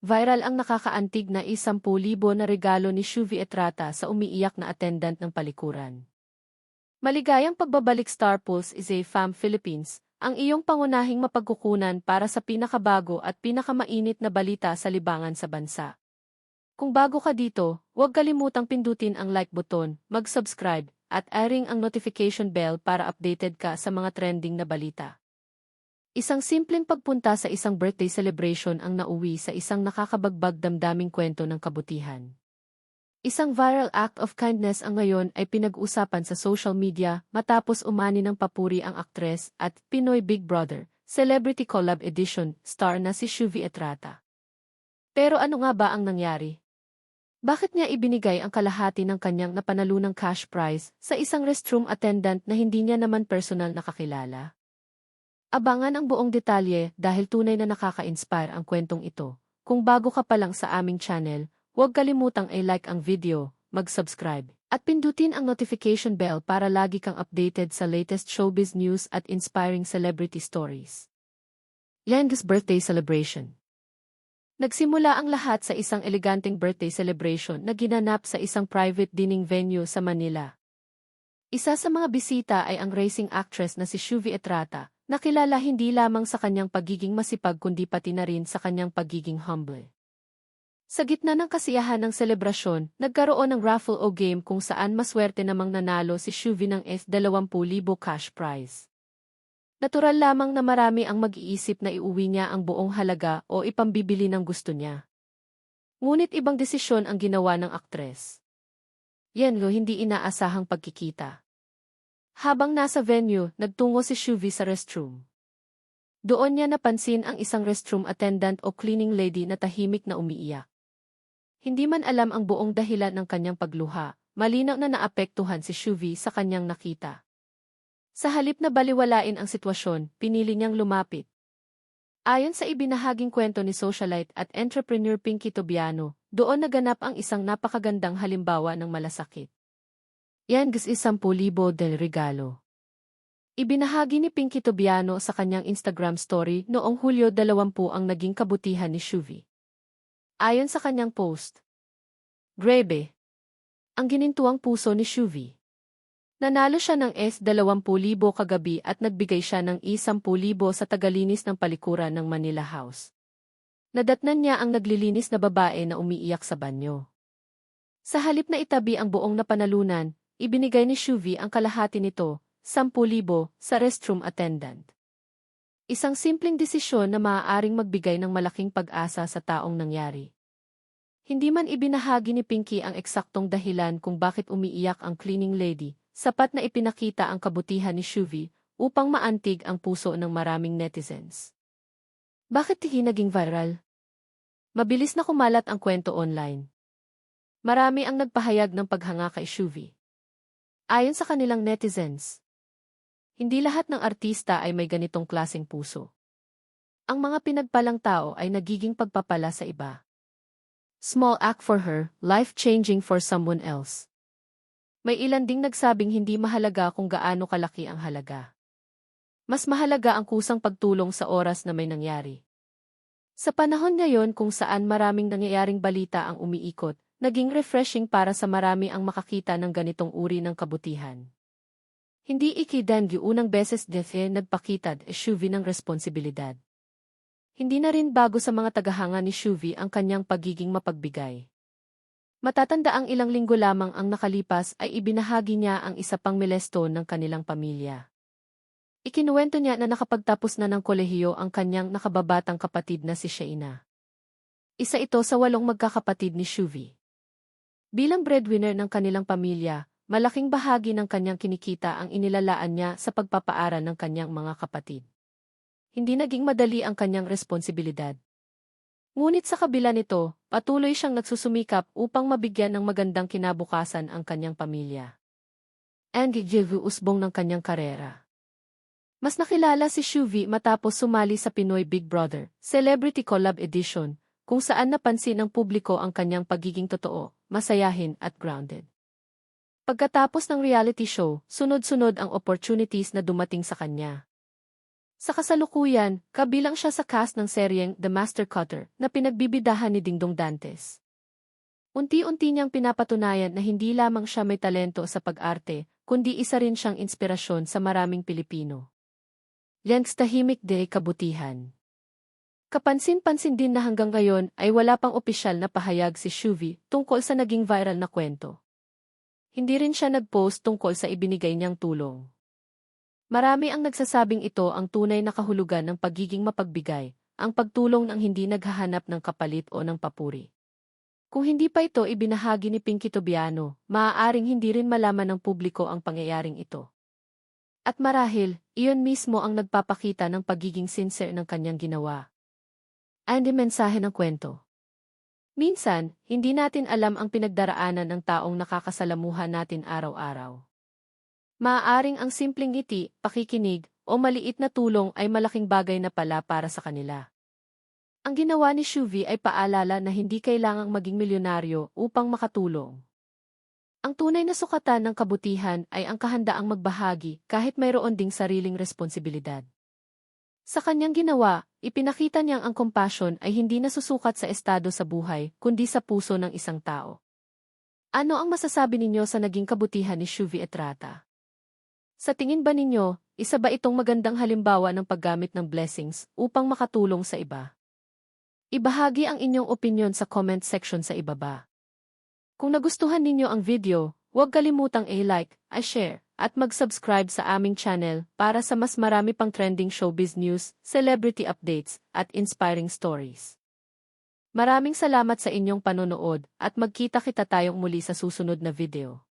Viral ang nakakaantig na 10,000 na regalo ni Shuvi Etrata sa umiiyak na attendant ng palikuran. Maligayang pagbabalik Star Pulse is a Fam Philippines, ang iyong pangunahing mapagkukunan para sa pinakabago at pinakamainit na balita sa libangan sa bansa. Kung bago ka dito, huwag kalimutang pindutin ang like button, mag-subscribe, at i-ring ang notification bell para updated ka sa mga trending na balita. Isang simpleng pagpunta sa isang birthday celebration ang nauwi sa isang nakakabagbag damdaming kwento ng kabutihan. Isang viral act of kindness ang ngayon ay pinag-usapan sa social media matapos umani ng papuri ang aktres at Pinoy Big Brother Celebrity Collab Edition star na si Shuvi Etrata. Pero ano nga ba ang nangyari? Bakit niya ibinigay ang kalahati ng kanyang napanalunang cash prize sa isang restroom attendant na hindi niya naman personal nakakilala? Abangan ang buong detalye dahil tunay na nakaka-inspire ang kwentong ito. Kung bago ka pa lang sa aming channel, huwag kalimutang i-like ang video, mag-subscribe, at pindutin ang notification bell para lagi kang updated sa latest showbiz news at inspiring celebrity stories. Yan's birthday celebration. Nagsimula ang lahat sa isang eleganteng birthday celebration na ginanap sa isang private dining venue sa Manila. Isa sa mga bisita ay ang racing actress na si Shuvi Etrata, nakilala hindi lamang sa kanyang pagiging masipag kundi pati na rin sa kanyang pagiging humble. Sa gitna ng kasiyahan ng selebrasyon, nagkaroon ng raffle o game kung saan maswerte namang nanalo si Shuvi ng 20,000 cash prize. Natural lamang na marami ang mag-iisip na iuwi niya ang buong halaga o ipambibili ng gusto niya. Ngunit ibang desisyon ang ginawa ng aktres. Yan hindi inaasahang pagkikita. Habang nasa venue, nagtungo si Shuvi sa restroom. Doon niya napansin ang isang restroom attendant o cleaning lady na tahimik na umiiyak. Hindi man alam ang buong dahilan ng kanyang pagluha, malinaw na naapektuhan si Shuvi sa kanyang nakita. Sa halip na baliwalain ang sitwasyon, pinili niyang lumapit. Ayon sa ibinahaging kwento ni socialite at entrepreneur Pinky Tobiano, doon naganap ang isang napakagandang halimbawa ng malasakit. Yan's 10,000 del regalo. Ibinahagi ni Pinky Tobiano sa kanyang Instagram story noong Hulyo 20 ang naging kabutihan ni Shuvi. Ayon sa kanyang post, "Grabe! Ang ginintuang puso ni Shuvi. Nanalo siya ng 20,000 kagabi at nagbigay siya ng 10,000 sa tagalinis ng palikuran ng Manila House. Nadatnan niya ang naglilinis na babae na umiiyak sa banyo. Sa halip na itabi ang buong napanalunan, ibinigay ni Shuvi ang kalahati nito, 10,000, sa restroom attendant. Isang simpleng desisyon na maaaring magbigay ng malaking pag-asa sa taong nangyari. Hindi man ibinahagi ni Pinky ang eksaktong dahilan kung bakit umiiyak ang cleaning lady, sapat na ipinakita ang kabutihan ni Shuvi upang maantig ang puso ng maraming netizens. Bakit naging viral? Mabilis na kumalat ang kwento online. Marami ang nagpahayag ng paghanga kay Shuvi. Ayon sa kanilang netizens, hindi lahat ng artista ay may ganitong klaseng puso. Ang mga pinagpalang tao ay nagiging pagpapala sa iba. Small act for her, life-changing for someone else. May ilan ding nagsabing hindi mahalaga kung gaano kalaki ang halaga. Mas mahalaga ang kusang pagtulong sa oras na may nangyari. Sa panahon ngayon kung saan maraming nangyayaring balita ang umiikot, naging refreshing para sa marami ang makakita ng ganitong uri ng kabutihan. Hindi ikidangi unang beses nagpakita Shuvi ng responsibilidad. Hindi na rin bago sa mga tagahanga ni Shuvi ang kanyang pagiging mapagbigay. Matatanda ang ilang linggo lamang ang nakalipas ay ibinahagi niya ang isa pang milestone ng kanilang pamilya. Ikinuwento niya na nakapagtapos na ng kolehiyo ang kanyang nakababatang kapatid na si Shaina. Isa ito sa 8 magkakapatid ni Shuvi. Bilang breadwinner ng kanilang pamilya, malaking bahagi ng kanyang kinikita ang inilalaan niya sa pagpapaaral ng kanyang mga kapatid. Hindi naging madali ang kanyang responsibilidad. Ngunit sa kabila nito, patuloy siyang nagsusumikap upang mabigyan ng magandang kinabukasan ang kanyang pamilya. And usbong ng kanyang karera. Mas nakilala si Shuvi matapos sumali sa Pinoy Big Brother Celebrity Collab Edition, kung saan napansin ng publiko ang kanyang pagiging totoo, masayahin at grounded. Pagkatapos ng reality show, sunod-sunod ang opportunities na dumating sa kanya. Sa kasalukuyan, kabilang siya sa cast ng seryeng The Master Cutter na pinagbibidahan ni Dingdong Dantes. Unti-unti niyang pinapatunayan na hindi lamang siya may talento sa pag-arte, kundi isa rin siyang inspirasyon sa maraming Pilipino. Yang tahimik de kabutihan. Kapansin-pansin din na hanggang ngayon ay wala pang opisyal na pahayag si Shuvi tungkol sa naging viral na kwento. Hindi rin siya nag-post tungkol sa ibinigay niyang tulong. Marami ang nagsasabing ito ang tunay na kahulugan ng pagiging mapagbigay, ang pagtulong ng hindi naghahanap ng kapalit o ng papuri. Kung hindi pa ito ibinahagi ni Pinky Tobiano, maaaring hindi rin malaman ng publiko ang pangyayaring ito. At marahil, iyon mismo ang nagpapakita ng pagiging sincere ng kanyang ginawa. Ang mensahe ng kwento. Minsan, hindi natin alam ang pinagdaraanan ng taong nakakasalamuha natin araw-araw. Maaaring ang simpleng ngiti, pakikinig, o maliit na tulong ay malaking bagay na pala para sa kanila. Ang ginawa ni Shuvi ay paalala na hindi kailangang maging milyonaryo upang makatulong. Ang tunay na sukatan ng kabutihan ay ang kahandaang magbahagi kahit mayroon ding sariling responsibilidad. Sa kanyang ginawa, ipinakita niyang ang compassion ay hindi nasusukat sa estado sa buhay, kundi sa puso ng isang tao. Ano ang masasabi ninyo sa naging kabutihan ni Shuvi Etrata? Sa tingin ba ninyo, isa ba itong magandang halimbawa ng paggamit ng blessings upang makatulong sa iba? Ibahagi ang inyong opinyon sa comment section sa ibaba. Kung nagustuhan ninyo ang video, huwag kalimutang i-like, i-share, at mag-subscribe sa aming channel para sa mas marami pang trending showbiz news, celebrity updates, at inspiring stories. Maraming salamat sa inyong panonood at magkita-kita tayong muli sa susunod na video.